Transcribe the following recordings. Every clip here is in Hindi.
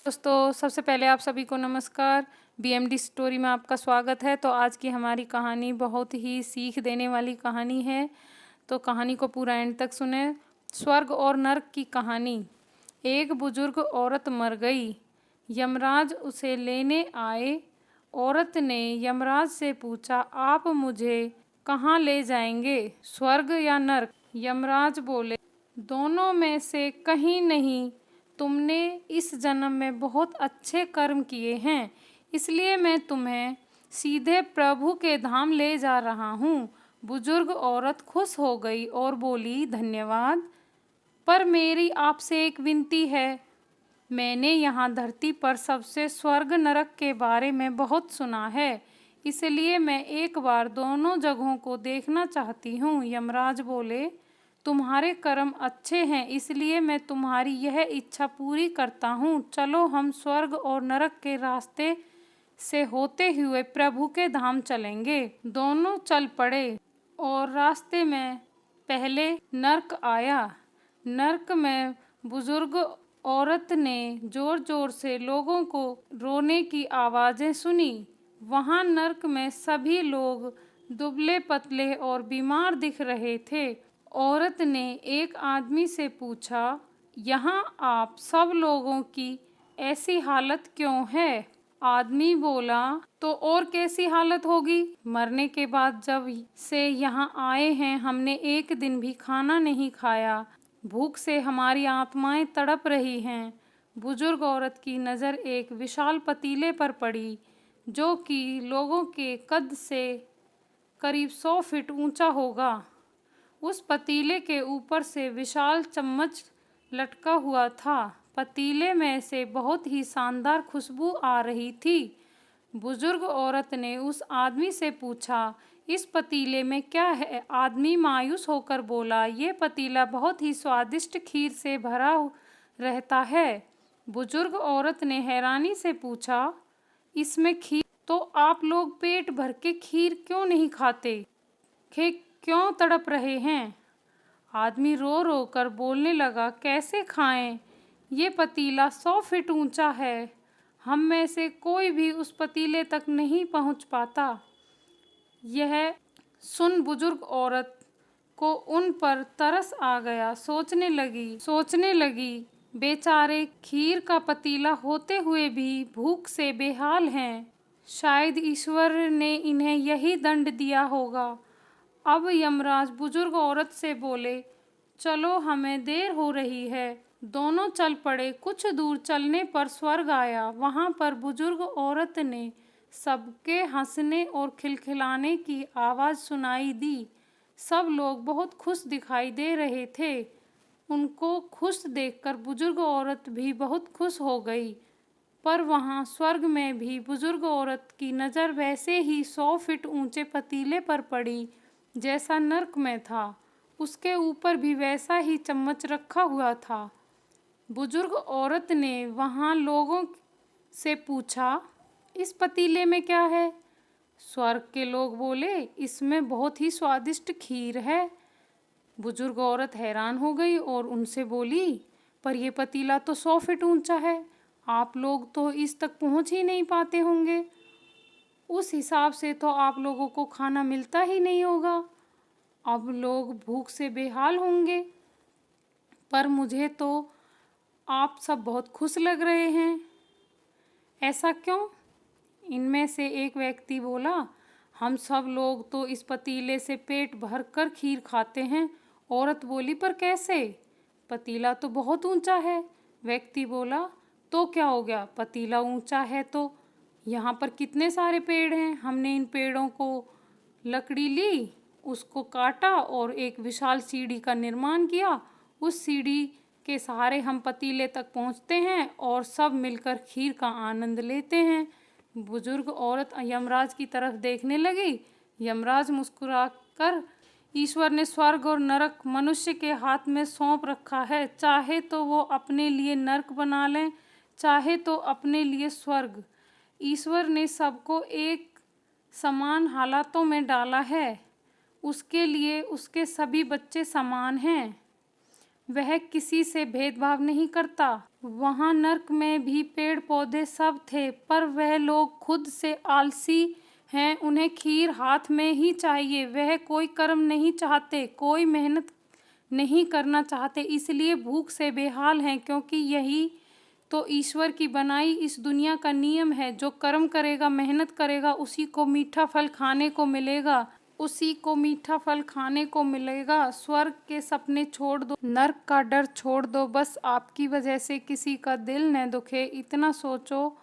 दोस्तों, सबसे पहले आप सभी को नमस्कार। बीएमडी स्टोरी में आपका स्वागत है। तो आज की हमारी कहानी बहुत ही सीख देने वाली कहानी है, तो कहानी को पूरा एंड तक सुने। स्वर्ग और नर्क की कहानी। एक बुजुर्ग औरत मर गई। यमराज उसे लेने आए। औरत ने यमराज से पूछा, आप मुझे कहाँ ले जाएंगे, स्वर्ग या नर्क? यमराज बोले, दोनों में से कहीं नहीं। तुमने इस जन्म में बहुत अच्छे कर्म किए हैं, इसलिए मैं तुम्हें सीधे प्रभु के धाम ले जा रहा हूँ। बुजुर्ग औरत खुश हो गई और बोली, धन्यवाद, पर मेरी आपसे एक विनती है। मैंने यहाँ धरती पर सबसे स्वर्ग नरक के बारे में बहुत सुना है, इसलिए मैं एक बार दोनों जगहों को देखना चाहती हूँ। यमराज बोले, तुम्हारे कर्म अच्छे हैं, इसलिए मैं तुम्हारी यह इच्छा पूरी करता हूँ। चलो हम स्वर्ग और नरक के रास्ते से होते हुए प्रभु के धाम चलेंगे। दोनों चल पड़े और रास्ते में पहले नर्क आया। नर्क में बुजुर्ग औरत ने जोर जोर से लोगों को रोने की आवाज़ें सुनी। वहाँ नर्क में सभी लोग दुबले पतले और बीमार दिख रहे थे। औरत ने एक आदमी से पूछा, यहाँ आप सब लोगों की ऐसी हालत क्यों है? आदमी बोला, तो और कैसी हालत होगी? मरने के बाद जब से यहाँ आए हैं, हमने एक दिन भी खाना नहीं खाया। भूख से हमारी आत्माएं तड़प रही हैं। बुजुर्ग औरत की नज़र एक विशाल पतीले पर पड़ी, जो कि लोगों के कद से करीब 100 फीट ऊंचा होगा। उस पतीले के ऊपर से विशाल चम्मच लटका हुआ था। पतीले में से बहुत ही शानदार खुशबू आ रही थी। बुजुर्ग औरत ने उस आदमी से पूछा, इस पतीले में क्या है? आदमी मायूस होकर बोला, ये पतीला बहुत ही स्वादिष्ट खीर से भरा रहता है। बुजुर्ग औरत ने हैरानी से पूछा, इसमें खीर? तो आप लोग पेट भर के खीर क्यों नहीं खाते? क्यों तड़प रहे हैं? आदमी रो रो कर बोलने लगा, कैसे खाएं? ये पतीला 100 फीट ऊंचा है। हम में से कोई भी उस पतीले तक नहीं पहुंच पाता। यह सुन बुजुर्ग औरत को उन पर तरस आ गया। सोचने लगी, बेचारे खीर का पतीला होते हुए भी भूख से बेहाल हैं। शायद ईश्वर ने इन्हें यही दंड दिया होगा। अब यमराज बुजुर्ग औरत से बोले, चलो हमें देर हो रही है। दोनों चल पड़े। कुछ दूर चलने पर स्वर्ग आया। वहाँ पर बुजुर्ग औरत ने सबके हंसने और खिलखिलाने की आवाज़ सुनाई दी। सब लोग बहुत खुश दिखाई दे रहे थे। उनको खुश देखकर बुजुर्ग औरत भी बहुत खुश हो गई। पर वहाँ स्वर्ग में भी बुजुर्ग औरत की नज़र वैसे ही 100 फीट ऊंचे पतीले पर पड़ी जैसा नर्क में था। उसके ऊपर भी वैसा ही चम्मच रखा हुआ था। बुजुर्ग औरत ने वहाँ लोगों से पूछा, इस पतीले में क्या है? स्वर्ग के लोग बोले, इसमें बहुत ही स्वादिष्ट खीर है। बुजुर्ग औरत हैरान हो गई और उनसे बोली, पर यह पतीला तो 100 फीट ऊंचा है। आप लोग तो इस तक पहुंच ही नहीं पाते होंगे। उस हिसाब से तो आप लोगों को खाना मिलता ही नहीं होगा। अब लोग भूख से बेहाल होंगे। पर मुझे तो आप सब बहुत खुश लग रहे हैं, ऐसा क्यों? इनमें से एक व्यक्ति बोला, हम सब लोग तो इस पतीले से पेट भर कर खीर खाते हैं। औरत बोली, पर कैसे? पतीला तो बहुत ऊंचा है। व्यक्ति बोला, तो क्या हो गया? पतीला ऊंचा है तो यहाँ पर कितने सारे पेड़ हैं। हमने इन पेड़ों को लकड़ी ली, उसको काटा और एक विशाल सीढ़ी का निर्माण किया। उस सीढ़ी के सहारे हम पतीले तक पहुँचते हैं और सब मिलकर खीर का आनंद लेते हैं। बुजुर्ग औरत यमराज की तरफ देखने लगी। यमराज मुस्कुराकर, ईश्वर ने स्वर्ग और नरक मनुष्य के हाथ में सौंप रखा है। चाहे तो वो अपने लिए नरक बना लें, चाहे तो अपने लिए स्वर्ग। ईश्वर ने सबको एक समान हालातों में डाला है। उसके लिए उसके सभी बच्चे समान हैं। वह किसी से भेदभाव नहीं करता। वहाँ नर्क में भी पेड़ पौधे सब थे, पर वह लोग खुद से आलसी हैं, उन्हें खीर हाथ में ही चाहिए। वह कोई कर्म नहीं चाहते, कोई मेहनत नहीं करना चाहते, इसलिए भूख से बेहाल हैं, क्योंकि यही तो ईश्वर की बनाई इस दुनिया का नियम है। जो कर्म करेगा, मेहनत करेगा, उसी को मीठा फल खाने को मिलेगा, उसी को मीठा फल खाने को मिलेगा। स्वर्ग के सपने छोड़ दो, नर्क का डर छोड़ दो, बस आपकी वजह से किसी का दिल न दुखे, इतना सोचो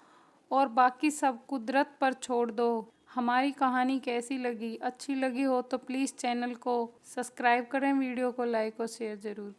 और बाकी सब कुदरत पर छोड़ दो। हमारी कहानी कैसी लगी? अच्छी लगी हो तो प्लीज़ चैनल को सब्सक्राइब करें, वीडियो को लाइक और शेयर ज़रूर करें।